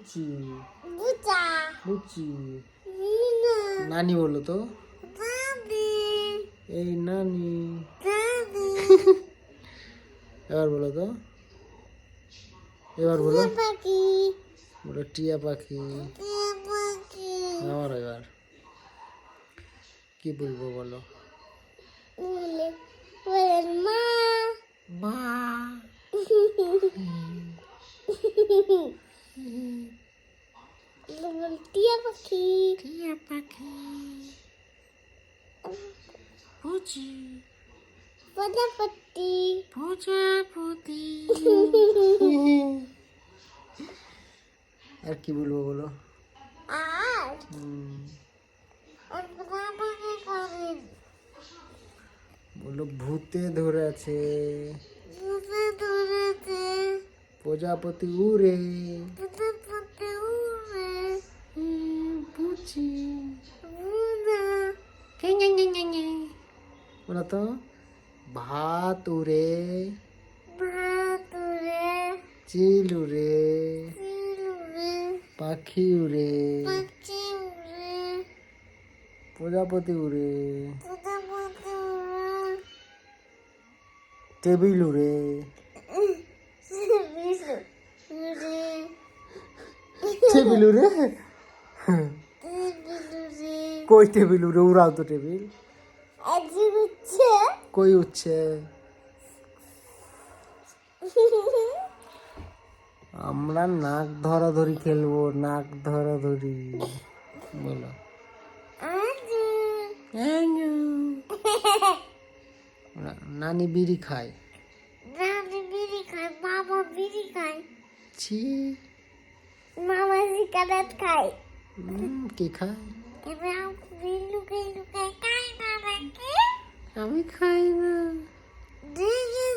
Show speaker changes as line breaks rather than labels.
বুচি
বুচা
বুচি
নিনা
নানি বলো তো
দাদি
এই নানি
দাদি
এবার বলো তো এবার বলো
পাখি
বলো টিয়া পাখি
পাখি
আমার এবার কি বলবো বলো
বলে বলেন মা
মা
বল টিয়া পাখি
টিয়া পাখি বুচি
প্রজাপতি
প্রজাপতি আর কি বলবো বলো
আর
হুম,
আমাকে করেন
বলো ভূতে ধরেছে
বুঝে ধরেছে
প্রজাপতি উড়ে
প্রজাপতি উড়ে
বুচি
বুঝে
বলো তো ভাত উড়ে
ভাত উড়ে
চিল উড়ে
চিল উড়ে
পাখি উড়ে
পাখি উড়ে
প্রজাপতি উড়ে
প্রজাপতি উড়ে
টেবিল উড়ে
বিশু উড়ে
টেবিল উড়ে
উড়ে
কই টেবিল উড়ে উড়াও তো টেবিল
আজি হচ্ছে
কই উঠছে আমরা নাক ধরাধরি খেলবো নাক ধরাধরি বলো
আজি
নানি বিড়ি খায়
দাদি বিড়ি খায় বাবা বিড়ি খায়
ছি
মামা সিগারেট খায়
কি খায়
এবার লুকাই লুকাই খায় বাবাকে
আমি খাই না
দেখে